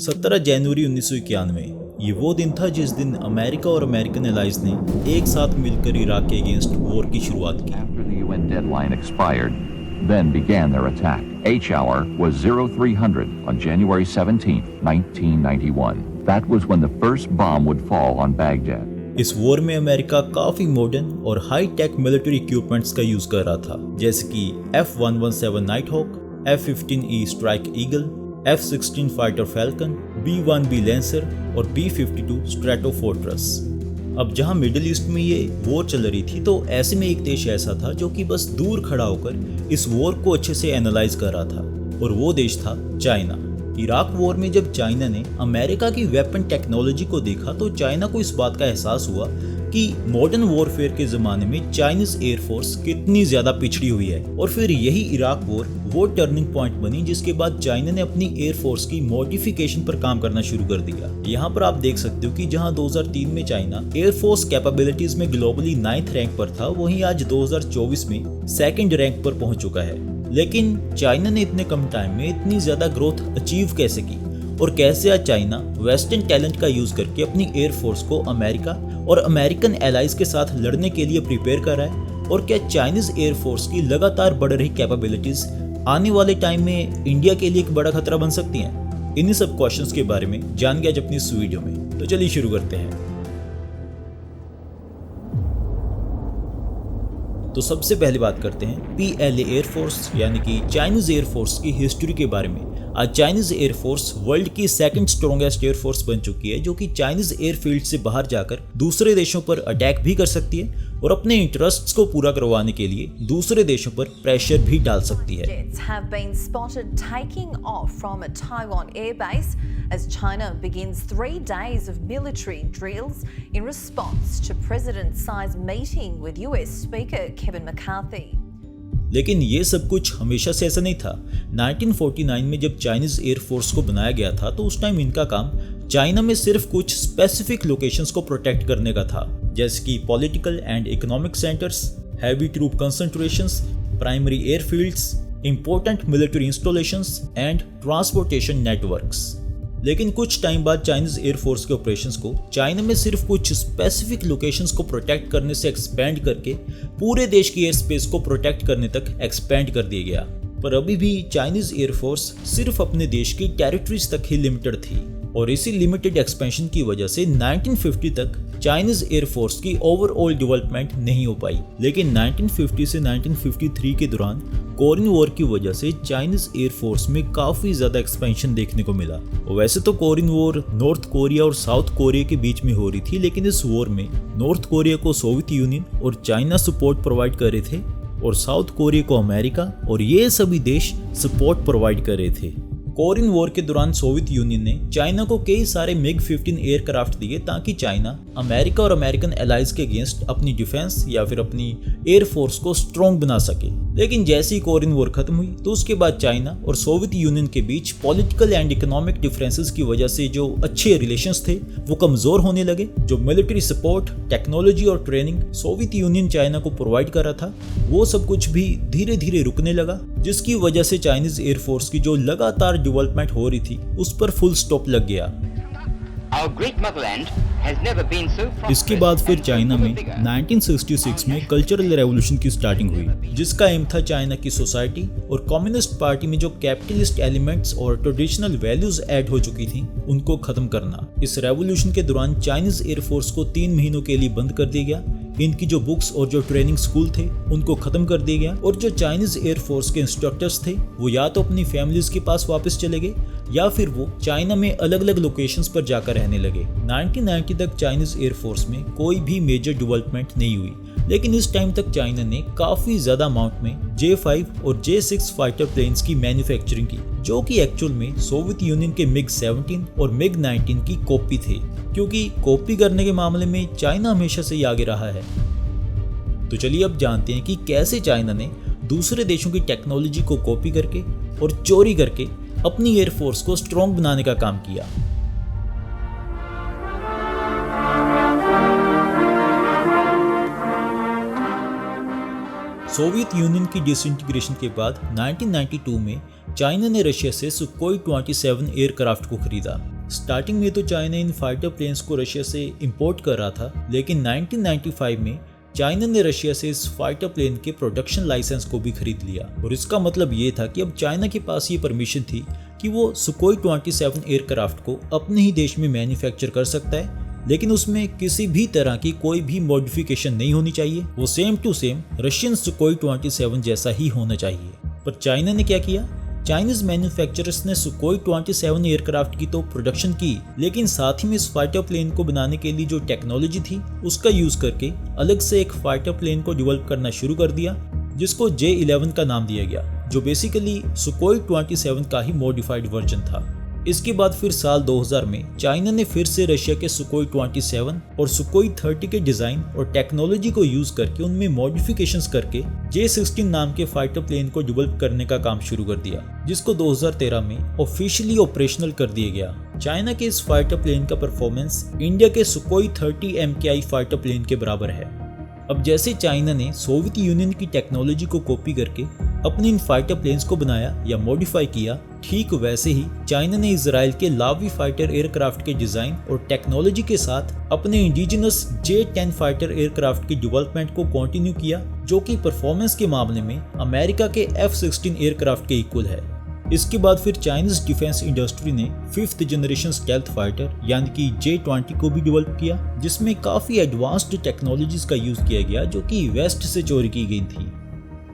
17 जनवरी 1991 ये वो दिन था जिस दिन अमेरिका और अमेरिकन एलाइज ने एक साथ मिलकर इराक के अगेंस्ट वॉर की शुरुआत की। After the UN deadline expired, then began their attack. H hour was 0300 on January 17, 1991. That was when the first bomb would fall on Baghdad. इस वॉर में अमेरिका काफी मॉडर्न और हाई टेक मिलिट्री इक्विपमेंट्स का use कर रहा था, जैसे कि F-117 nighthawk, F-15E strike eagle, F-16 fighter falcon, B-1B lancer और B-52 स्ट्रैटोफोर्ट्रस। अब जहां मिडिल ईस्ट में ये वॉर चल रही थी, तो ऐसे में एक देश ऐसा था जो कि बस दूर खड़ा होकर इस वॉर को अच्छे से एनालाइज कर रहा था, और वो देश था चाइना। इराक वॉर में जब चाइना ने अमेरिका की वेपन टेक्नोलॉजी को देखा, तो चाइना को इस बात का एहसास हुआ कि मॉडर्न वॉरफेयर के ज़माने में चाइनीज एयरफोर्स कितनी ज़्यादा पिछड़ी हुई है। और फिर यही इराक वॉर वो टर्निंग पॉइंट बनी जिसके बाद चाइना ने अपनी एयरफोर्स की मॉडिफिकेशन पर काम करना शुरू कर दिया। यहाँ पर आप देख सकते हो कि जहाँ 2003 में चाइना एयरफोर्स कैपेबिलिटीज में ग्लोबली 9th रैंक पर था, वहीं आज 2024 में 2nd रैंक पर पहुंच चुका है। लेकिन चाइना ने इतने कम टाइम में इतनी ज़्यादा ग्रोथ अचीव कैसे की, और कैसे आज चाइना वेस्टर्न टैलेंट का यूज करके अपनी एयरफोर्स को अमेरिका और अमेरिकन एलाइज के साथ लड़ने के लिए प्रिपेयर कर रहा है, और क्या चाइनीज एयरफोर्स की लगातार बढ़ रही कैपेबिलिटीज आने वाले टाइम में इंडिया के लिए एक बड़ा खतरा बन सकती हैं। इन्हीं सब क्वेश्चंस के बारे में जान आज अपनी इस वीडियो में, तो चलिए शुरू करते हैं। तो सबसे पहले बात करते हैं PLA एयरफोर्स यानी कि चाइनीज एयरफोर्स की हिस्ट्री के बारे में। आज चाइनीज एयरफोर्स वर्ल्ड की 2nd स्ट्रॉन्गेस्ट एयरफोर्स बन चुकी है, जो कि चाइनीज एयरफील्ड से बाहर जाकर दूसरे देशों पर अटैक भी कर सकती है और अपने इंटरेस्ट्स को पूरा करवाने के लिए दूसरे देशों पर प्रेशर भी डाल सकती है। Jets have been spotted taking off from a Taiwan airbase as China begins 3 days of military drills in response to President Xi's meeting with US Speaker Kevin McCarthy. लेकिन ये सब कुछ हमेशा से ऐसा नहीं था। 1949 में जब चाइनीज एयरफोर्स को बनाया गया था, तो उस टाइम इनका काम चाइना में सिर्फ कुछ स्पेसिफिक लोकेशंस को प्रोटेक्ट करने का था, जैसे कि political and economic centres, heavy troop concentrations, primary airfields, important military installations and transportation networks. लेकिन कुछ टाइम बाद चाइनीज एयरफोर्स के ऑपरेशंस को चाइना में सिर्फ कुछ स्पेसिफिक लोकेशंस को प्रोटेक्ट करने से एक्सपेंड करके पूरे देश की एयर स्पेस को प्रोटेक्ट करने तक एक्सपेंड कर दिया गया। पर अभी भी चाइनीज एयरफोर्स सिर्फ अपने देश की टेरिटरीज तक ही लिमिटेड थी, और इसी लिमिटेड एक्सपेंशन की वजह से 1950 तक चाइनीज एयरफोर्स की ओवरऑल डेवलपमेंट नहीं हो पाई। लेकिन 1950 से 1953 के दौरान कोरियन वॉर की वजह से चाइनीज एयरफोर्स में काफी ज्यादा एक्सपेंशन देखने को मिला। वैसे तो कोरियन वॉर नॉर्थ कोरिया और साउथ कोरिया के बीच में हो रही थी, लेकिन इस वॉर में नॉर्थ कोरिया को सोवियत यूनियन और चाइना सपोर्ट प्रोवाइड कर रहे थे, और साउथ कोरिया को अमेरिका, और ये सभी देश सपोर्ट प्रोवाइड कर रहे थे। कोरियन वॉर के दौरान सोवियत यूनियन ने चाइना को कई सारे MiG-15 एयरक्राफ्ट दिए, ताकि चाइना अमेरिका और अमेरिकन एलाइज के अगेंस्ट अपनी डिफेंस या फिर अपनी एयरफोर्स को स्ट्रॉन्ग बना सके। लेकिन जैसे ही कोरियन वॉर खत्म हुई, तो उसके बाद चाइना और सोवियत यूनियन के बीच पॉलिटिकल एंड इकोनॉमिक डिफरेंसेस की वजह से जो अच्छे रिलेशंस थे वो कमजोर होने लगे। जो मिलिट्री सपोर्ट, टेक्नोलॉजी और ट्रेनिंग सोवियत यूनियन चाइना को प्रोवाइड कर रहा था, वो सब कुछ भी धीरे धीरे रुकने लगा, जिसकी वजह से चाइनीज एयरफोर्स की जो लगातार डेवलपमेंट हो रही थी उस पर फुल स्टॉप लग गया। इसके बाद फिर चाइना में 1966 में कल्चरल रेवोल्यूशन की स्टार्टिंग हुई, जिसका एम था चाइना की सोसाइटी और कम्युनिस्ट पार्टी में जो कैपिटलिस्ट एलिमेंट्स और ट्रेडिशनल वैल्यूज ऐड हो चुकी थी उनको खत्म करना। इस रेवोल्यूशन के दौरान चाइनीज एयरफोर्स को 3 महीनों के लिए बंद कर दिया गया। इनकी जो बुक्स और जो ट्रेनिंग स्कूल थे उनको खत्म कर दिया गया, और जो चाइनीज एयरफोर्स के इंस्ट्रक्टर्स थे वो या तो अपनी फैमिलीज के पास वापस चले गए, या फिर वो चाइना में अलग अलग लोकेशंस पर जाकर रहने लगे। 1990 तक चाइनीज एयरफोर्स में कोई भी मेजर डेवलपमेंट नहीं हुई, लेकिन इस टाइम तक चाइना ने काफी ज्यादा अमाउंट में J-5 और J-6 फाइटर प्लेन्स की मैन्युफैक्चरिंग की, जो कि एक्चुअल में सोवियत यूनियन के MiG-17 और MiG-19 की कॉपी थे, क्योंकि कॉपी करने के मामले में चाइना हमेशा से ही आगे रहा है। तो चलिए अब जानते हैं कि कैसे चाइना ने दूसरे देशों की टेक्नोलॉजी को कॉपी करके और चोरी करके अपनी एयरफोर्स को स्ट्रॉन्ग बनाने का काम किया। सोवियत यूनियन की डिसइंटीग्रेशन के बाद 1992 में चाइना ने रशिया से सुकोई 27 एयरक्राफ्ट को खरीदा। स्टार्टिंग में तो चाइना इन फाइटर प्लेन्स को रशिया से इंपोर्ट कर रहा था, लेकिन 1995 में चाइना ने रशिया से इस फाइटर प्लेन के प्रोडक्शन लाइसेंस को भी खरीद लिया। और इसका मतलब ये था कि अब चाइना के पास ये परमिशन थी कि वो सुकोई 27 एयरक्राफ्ट को अपने ही देश में मैन्युफैक्चर कर सकता है, लेकिन उसमें किसी भी तरह की कोई भी मॉडिफिकेशन नहीं होनी चाहिए। वो same to same Russian Sukhoi 27 जैसा ही होना चाहिए। पर चाइना ने क्या किया? चाइनीज मैन्युफैक्चरर्स ने सुकोई 27 एयरक्राफ्ट की तो प्रोडक्शन की, लेकिन साथ ही में इस फाइटर प्लेन को बनाने के लिए जो टेक्नोलॉजी थी उसका यूज करके अलग से एक फाइटर प्लेन को डेवलप करना शुरू कर दिया, जिसको J-11 का नाम दिया गया, जो बेसिकली सुकोई 27 का ही मॉडिफाइड वर्जन था। इसके बाद फिर साल 2000 में चाइना ने फिर से रशिया के सुकोई 27 और सुकोई 30 के डिजाइन और टेक्नोलॉजी को यूज करके उनमें मॉडिफिकेशंस करके J-16 नाम के फाइटर प्लेन को डेवलप करने का काम शुरू कर दिया, जिसको 2013 में ऑफिशियली ऑपरेशनल कर दिया गया। चाइना के इस फाइटर प्लेन का परफॉर्मेंस इंडिया के सुकोई 30 MKI फाइटर प्लेन के बराबर है। अब जैसे चाइना ने सोवियत यूनियन की टेक्नोलॉजी को कॉपी करके अपने इन फाइटर प्लेन्स को बनाया या मॉडिफाई किया, ठीक वैसे ही चाइना ने इजराइल के लावी फाइटर एयरक्राफ्ट के डिजाइन और टेक्नोलॉजी के साथ अपने इंडिजिनस J-10 फाइटर एयरक्राफ्ट की डेवलपमेंट को कंटिन्यू किया, जो कि परफॉर्मेंस के मामले में अमेरिका के F-16 एयरक्राफ्ट के इक्वल है। इसके बाद फिर चाइनीज डिफेंस इंडस्ट्री ने 5th जनरेशन स्टेल्थ फाइटर यानी कि J-20 को भी डेवलप किया, जिसमें काफी एडवांस्ड टेक्नोलॉजीज का यूज किया गया जो कि वेस्ट से चोरी की गई थी।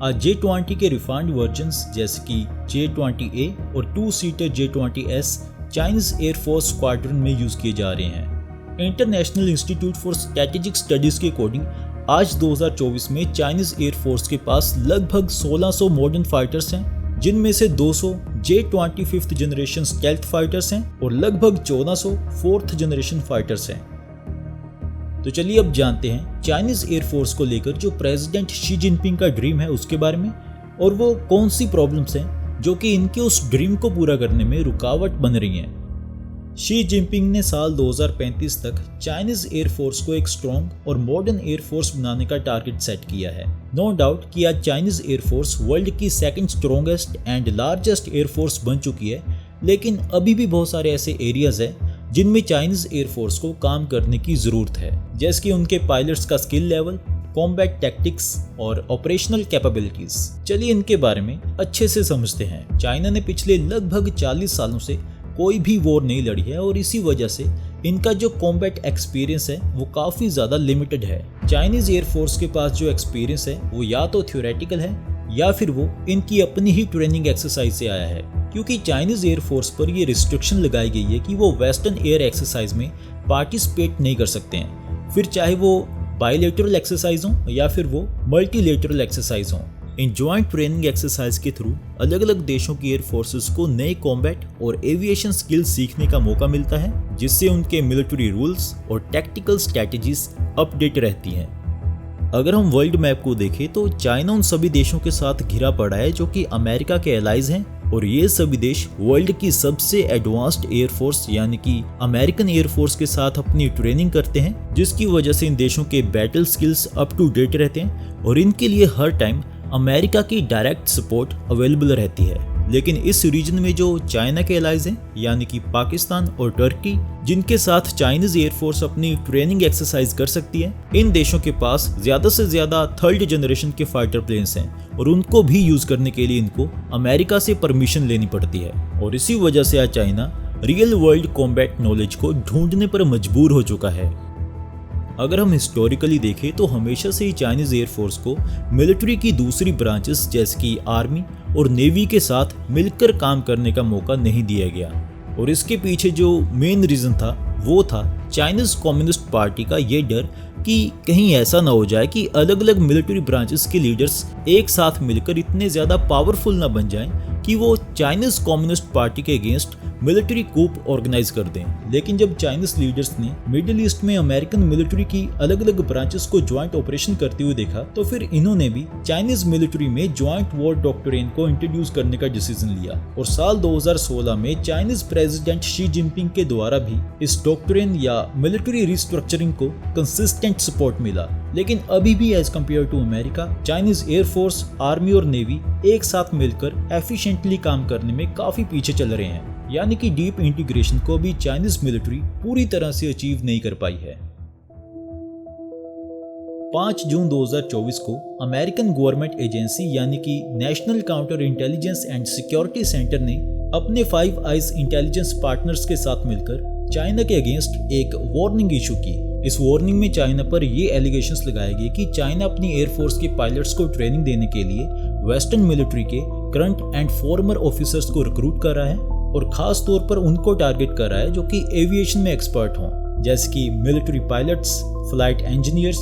आज J-20 के रिफाइंड वर्जन्स जैसे कि J-20A और 2-सीटर J-20S चाइनीज एयरफोर्स स्क्वाड्रन में यूज किए जा रहे हैं। International institute for strategic studies के अकॉर्डिंग आज 2024 में चाइनीज एयरफोर्स के पास लगभग 1600 मॉडर्न फाइटर्स हैं, जिनमें से 200 J-20 5th generation stealth fighters हैं और लगभग 1400 4th जनरेशन फाइटर्स हैं। तो चलिए अब जानते हैं चाइनीज एयरफोर्स को लेकर जो प्रेसिडेंट शी जिनपिंग का ड्रीम है उसके बारे में, और वो कौन सी प्रॉब्लम्स हैं जो कि इनके उस ड्रीम को पूरा करने में रुकावट बन रही हैं। शी जिनपिंग ने साल 2035 तक चाइनीज एयरफोर्स को एक स्ट्रॉन्ग और मॉडर्न एयरफोर्स बनाने का टारगेट सेट किया है। नो डाउट कि आज चाइनीज एयरफोर्स वर्ल्ड की second strongest and largest air force बन चुकी है, लेकिन अभी भी बहुत सारे ऐसे एरियाज हैं जिनमें चाइनीज एयरफोर्स को काम करने की जरूरत है, जैसे कि उनके पायलट्स का स्किल लेवल, कॉम्बैट टैक्टिक्स और ऑपरेशनल कैपेबिलिटीज। चलिए इनके बारे में अच्छे से समझते हैं। चाइना ने पिछले लगभग 40 सालों से कोई भी वॉर नहीं लड़ी है और इसी वजह से इनका जो कॉम्बैट एक्सपीरियंस है वो काफी ज्यादा लिमिटेड है। चाइनीज एयरफोर्स के पास जो एक्सपीरियंस है वो या तो थ्योरेटिकल है या फिर वो इनकी अपनी ही ट्रेनिंग एक्सरसाइज से आया है, क्योंकि चाइनीज एयरफोर्स पर ये रिस्ट्रिक्शन लगाई गई है कि वो वेस्टर्न एयर एक्सरसाइज में पार्टिसिपेट नहीं कर सकते हैं, फिर चाहे वो बायलैटरल एक्सरसाइज हो या फिर वो मल्टीलैटरल एक्सरसाइज हो। इन ज्वाइंट ट्रेनिंग एक्सरसाइज के थ्रू अलग अलग देशों की एयर फोर्सेस को नए कॉम्बैट और एविएशन स्किल्स सीखने का मौका मिलता है, जिससे उनके मिलिट्री रूल्स और टैक्टिकल स्ट्रैटेजीज अपडेट रहती हैं। अगर हम वर्ल्ड मैप को देखें तो चाइना उन सभी देशों के साथ घिरा पड़ा है जो कि अमेरिका के एलाइज हैं, और ये सभी देश वर्ल्ड की सबसे एडवांस्ड एयरफोर्स यानी कि अमेरिकन एयरफोर्स के साथ अपनी ट्रेनिंग करते हैं, जिसकी वजह से इन देशों के battle skills up to date रहते हैं और इनके लिए हर टाइम अमेरिका की डायरेक्ट सपोर्ट अवेलेबल रहती है। लेकिन इस रीजन में जो चाइना के एलाइज हैं यानी कि पाकिस्तान और टर्की, जिनके साथ चाइनीज एयरफोर्स अपनी ट्रेनिंग एक्सरसाइज कर सकती है, इन देशों के पास ज्यादा से ज्यादा 3rd जनरेशन के फाइटर प्लेन्स हैं और उनको भी यूज करने के लिए इनको अमेरिका से परमिशन लेनी पड़ती है। और इसी वजह से आज China real world combat knowledge को ढूंढने पर मजबूर हो चुका है। अगर हम हिस्टोरिकली देखें तो हमेशा से ही चाइनीज एयरफोर्स को मिलिट्री की दूसरी ब्रांचेस जैसे कि आर्मी और नेवी के साथ मिलकर काम करने का मौका नहीं दिया गया, और इसके पीछे जो मेन रीजन था वो था चाइनीज कम्युनिस्ट पार्टी का ये डर कि कहीं ऐसा ना हो जाए कि अलग अलग मिलिट्री ब्रांचेस के लीडर्स एक साथ मिलकर इतने ज्यादा पावरफुल ना बन जाएं कि वो चाइनीज कम्युनिस्ट पार्टी के अगेंस्ट मिलिट्री कूप ऑर्गेनाइज कर दें। लेकिन जब चाइनीज लीडर्स ने मिडिल ईस्ट में अमेरिकन मिलिट्री की अलग अलग ब्रांचेस को ज्वाइंट ऑपरेशन करते हुए देखा, तो फिर इन्होंने भी चाइनीज मिलिट्री में ज्वाइंट वॉर डॉक्ट्रिन को इंट्रोड्यूस करने का डिसीजन लिया, और साल 2016 में चाइनीज प्रेसिडेंट शी जिनपिंग के द्वारा भी इस डॉक्ट्रिन या मिलिट्री रिस्ट्रक्चरिंग को कंसिस्टेंट सपोर्ट मिला। लेकिन अभी भी as compare to America, Chinese air force, army और नेवी एक साथ मिलकर एफिशिएंटली काम करने में काफी पीछे चल रहे हैं। यानी कि डीप इंटीग्रेशन को भी चाइनीज मिलिट्री पूरी तरह से अचीव नहीं कर पाई है। 5 जून 2024 को अमेरिकन गवर्नमेंट एजेंसी यानी कि national counter intelligence and security centre ने अपने 5 आइज इंटेलिजेंस पार्टनर्स के साथ मिलकर चाइना के अगेंस्ट एक वार्निंग इशू की। इस वार्निंग में चाइना पर ये एलिगेशंस लगाए गए कि चाइना अपनी एयरफोर्स के पायलट्स को ट्रेनिंग देने के लिए वेस्टर्न मिलिट्री के करंट एंड फॉर्मर ऑफिसर्स को रिक्रूट कर रहा है और खास तौर पर उनको टारगेट कर रहा है जो कि एविएशन में एक्सपर्ट हों, जैसे कि military pilots, flight engineers,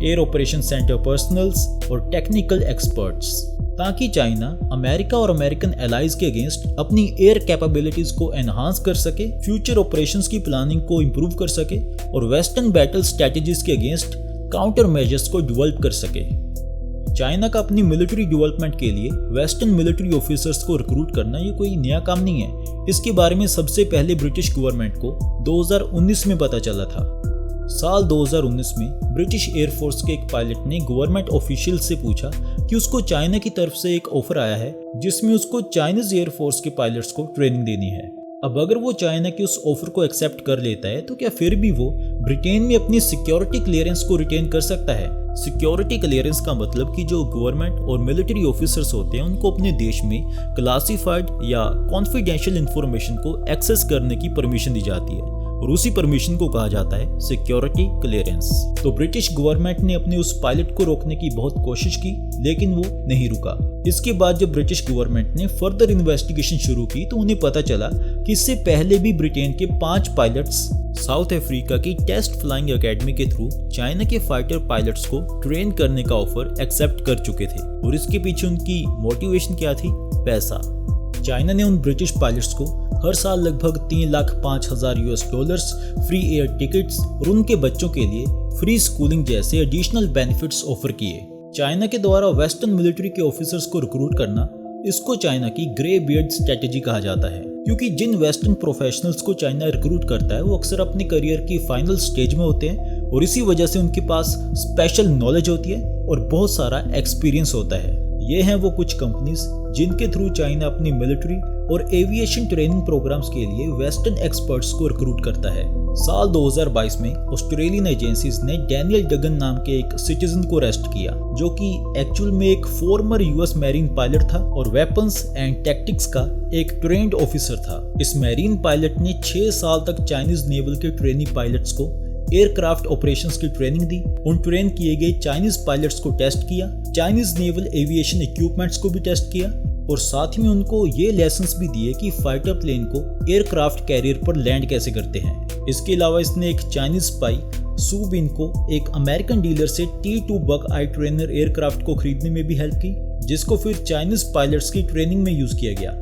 air operation centre personnels और टेक्निकल एक्सपर्ट्स, ताकि चाइना अमेरिका और अमेरिकन एलाइज के अगेंस्ट अपनी एयर कैपेबिलिटीज को एनहांस कर सके, फ्यूचर ऑपरेशंस की प्लानिंग को इंप्रूव कर सके और वेस्टर्न बैटल स्ट्रेटजीज के अगेंस्ट काउंटर मेजर्स को डेवलप कर सके। चाइना का अपनी मिलिट्री डेवलपमेंट के लिए वेस्टर्न मिलिट्री ऑफिसर्स को रिक्रूट करना ये कोई नया काम नहीं है। इसके बारे में सबसे पहले ब्रिटिश गवर्नमेंट को 2019 में पता चला था। साल 2019 में ब्रिटिश एयरफोर्स के एक पायलट ने गवर्नमेंट ऑफिशियल से पूछा कि उसको चाइना की तरफ से एक ऑफर आया है जिसमें उसको चाइनीज एयरफोर्स के पायलट्स को ट्रेनिंग देनी है। अब अगर वो चाइना के उस ऑफर को एक्सेप्ट कर लेता है तो क्या फिर भी वो ब्रिटेन में अपनी सिक्योरिटी क्लियरेंस को रिटेन कर सकता है? सिक्योरिटी क्लियरेंस का मतलब कि जो गवर्नमेंट और मिलिट्री ऑफिसर्स होते हैं उनको अपने देश में क्लासिफाइड या कॉन्फिडेंशियल इंफॉर्मेशन को एक्सेस करने की परमिशन दी जाती है और उसी परमिशन को कहा जाता है सिक्योरिटी क्लियरेंस। तो ब्रिटिश गवर्नमेंट ने अपने उस पायलट को रोकने की बहुत कोशिश की लेकिन वो नहीं रुका। इसके बाद जब ब्रिटिश गवर्नमेंट ने फर्दर इन्वेस्टिगेशन शुरू की तो उन्हें पता चला कि इससे पहले भी ब्रिटेन के 5 पायलट्स साउथ अफ्रीका की टेस्ट फ्लाइंग एकेडमी के थ्रू चाइना के फाइटर पायलट्स को ट्रेन करने का ऑफर एक्सेप्ट कर चुके थे और इसके पीछे उनकी मोटिवेशन क्या थी? पैसा। चाइना ने उन ब्रिटिश पायलट्स को हर साल लगभग $3,05,000 फ्री एयर टिकट्स और उनके बच्चों के लिए फ्री स्कूलिंग जैसे एडिशनल बेनिफिट्स ऑफर किए। चाइना के द्वारा वेस्टर्न मिलिट्री के ऑफिसर्स को रिक्रूट करना, इसको चाइना की ग्रे बियर्ड स्ट्रेटेजी कहा जाता है, क्योंकि जिन वेस्टर्न प्रोफेशनल्स को चाइना रिक्रूट करता है वो अक्सर अपने करियर की फाइनल स्टेज में होते हैं और इसी वजह से उनके पास स्पेशल नॉलेज होती है और बहुत सारा एक्सपीरियंस होता है। ये हैं वो कुछ कंपनीज जिनके थ्रू चाइना अपनी मिलिट्री और एविएशन ट्रेनिंग प्रोग्राम्स के लिए वेस्टर्न एक्सपर्ट्स को रिक्रूट करता है। साल 2022 में ऑस्ट्रेलियन एजेंसीज ने डैनियल डगन नाम के एक सिटीजन को अरेस्ट किया जो कि एक्चुअल में एक फॉर्मर यूएस मैरीन पायलट था और वेपन्स एंड टैक्टिक्स का एक ट्रेंड ऑफिसर था। इस मैरीन पायलट ने 6 साल तक चाइनीज नेवल के ट्रेनी पायलट्स को एयरक्राफ्ट ऑपरेशंस की ट्रेनिंग दी। उन ट्रेन किए गए चाइनीज पायलट्स को टेस्ट किया, चाइनीज नेवल एविएशन इक्विपमेंट्स को भी टेस्ट किया और साथ ही में उनको ये लेसन्स भी दिए कि फाइटर प्लेन को एयरक्राफ्ट कैरियर पर लैंड कैसे करते हैं। इसके अलावा इसने एक चाइनीज स्पाई सू बिन को एक अमेरिकन डीलर से T2 बग आई ट्रेनर एयरक्राफ्ट को खरीदने में भी हेल्प की, जिसको फिर चाइनीज पायलट्स की ट्रेनिंग में यूज किया गया।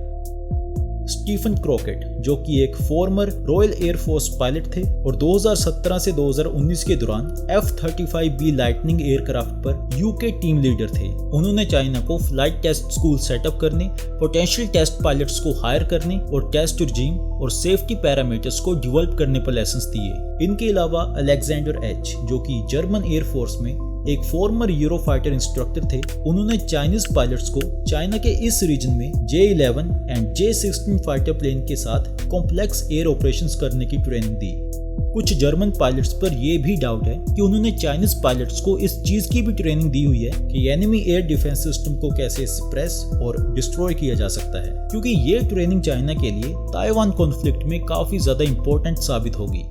स्टीफन क्रॉकेट जो कि एक फॉर्मर रॉयल एयरफोर्स पायलट थे और 2017 से 2019 के दौरान F-35B लाइटनिंग एयरक्राफ्ट पर यूके टीम लीडर थे। उन्होंने चाइना को फ्लाइट टेस्ट स्कूल सेटअप करने, पोटेंशियल टेस्ट पायलट्स को हायर करने और टेस्ट रिजीम और सेफ्टी पैरामीटर्स को डेवलप करने पर लाइसेंस दिए। इनके अलावा अलेक्जेंडर एच जो कि जर्मन एयरफोर्स में एक फॉर्मर यूरोफाइटर इंस्ट्रक्टर थे, उन्होंने चाइनीज पायलट्स को चाइना के इस रीजन में J-11 and J-16 fighter plane के साथ कॉम्प्लेक्स एयर ऑपरेशंस करने की ट्रेनिंग दी। कुछ जर्मन पायलट्स पर यह भी डाउट है कि उन्होंने चाइनीज पायलट्स को इस चीज की भी ट्रेनिंग दी हुई है कि एनिमी एयर डिफेंस सिस्टम को कैसे सप्रेस और डिस्ट्रॉय किया जा सकता है, क्योंकि ये ट्रेनिंग चाइना के लिए ताइवान कॉन्फ्लिक्ट में काफी ज्यादा इंपॉर्टेंट साबित होगी।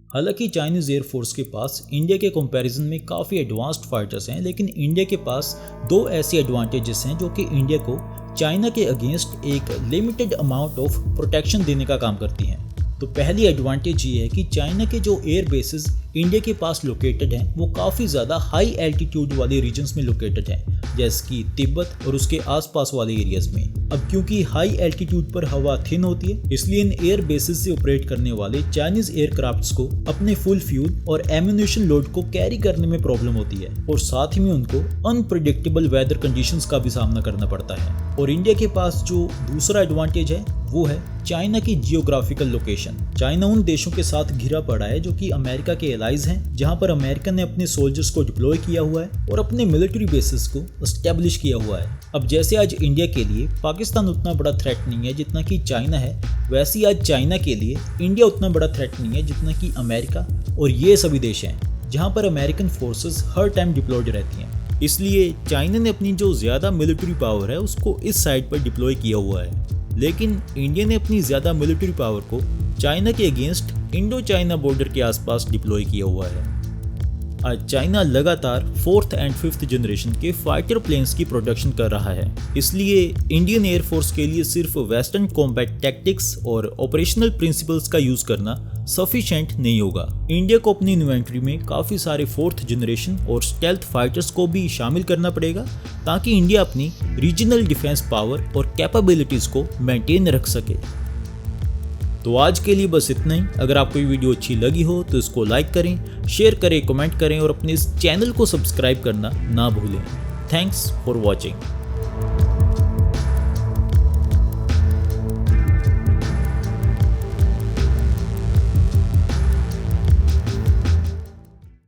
हालांकि चाइनीज एयरफोर्स के पास इंडिया के कंपैरिजन में काफ़ी एडवांस्ड फाइटर्स हैं, लेकिन इंडिया के पास 2 ऐसे एडवांटेजेस हैं जो कि इंडिया को चाइना के अगेंस्ट एक लिमिटेड अमाउंट ऑफ प्रोटेक्शन देने का काम करती हैं। तो पहली एडवांटेज ये है कि चाइना के जो एयर बेसिस इंडिया के पास लोकेटेड हैं वो काफ़ी ज़्यादा हाई एल्टीट्यूड वाले रीजन्स में लोकेटेड हैं, जैसे कि तिब्बत और उसके आसपास वाले एरियाज में। अब क्योंकि हाई एल्टीट्यूड पर हवा थिन होती है, इसलिए इन एयर बेसिस से ऑपरेट करने वाले चाइनीज एयरक्राफ्ट्स को अपने फुल फ्यूल और एम्यूनेशन लोड को कैरी करने में प्रॉब्लम होती है और साथ ही में उनको अनप्रेडिक्टेबल वेदर कंडीशंस का भी सामना करना पड़ता है। और इंडिया के पास जो दूसरा एडवांटेज है वो है चाइना की जियोग्राफिकल लोकेशन। चाइना उन देशों के साथ घिरा पड़ा है जो कि अमेरिका के एलाइज हैं जहां पर अमेरिका ने अपने सोल्जर्स को डिप्लॉय किया हुआ है और अपने मिलिट्री बेसिस को एस्टेब्लिश किया हुआ है। अब जैसे आज इंडिया के लिए पाकिस्तान उतना बड़ा थ्रेट नहीं है जितना कि चाइना है, वैसे ही आज चाइना के लिए इंडिया उतना बड़ा थ्रेट नहीं है जितना कि अमेरिका और ये सभी देश हैं जहां पर अमेरिकन फोर्सेस हर टाइम डिप्लॉयड रहती हैं। इसलिए चाइना ने अपनी जो ज़्यादा मिलिट्री पावर है उसको इस साइड पर डिप्लॉय किया हुआ है, लेकिन इंडिया ने अपनी ज़्यादा मिलिट्री पावर को चाइना के अगेंस्ट इंडो चाइना बॉर्डर के आसपास डिप्लॉय किया हुआ है। आज चाइना लगातार 4th एंड 5th जनरेशन के फाइटर प्लेन्स की प्रोडक्शन कर रहा है, इसलिए इंडियन एयरफोर्स के लिए सिर्फ वेस्टर्न कॉम्बैट टैक्टिक्स और ऑपरेशनल प्रिंसिपल्स का यूज करना सफिशिएंट नहीं होगा। इंडिया को अपनी इन्वेंट्री में काफ़ी सारे 4th जनरेशन और स्टेल्थ फाइटर्स को भी शामिल करना पड़ेगा ताकि इंडिया अपनी रीजनल डिफेंस पावर और कैपेबिलिटीज़ को मेंटेन रख सके। तो आज के लिए बस इतना ही। अगर आपको ये वीडियो अच्छी लगी हो तो इसको लाइक करें, शेयर करें, कमेंट करें और अपने इस चैनल को सब्सक्राइब करना ना भूलें। Thanks for watching.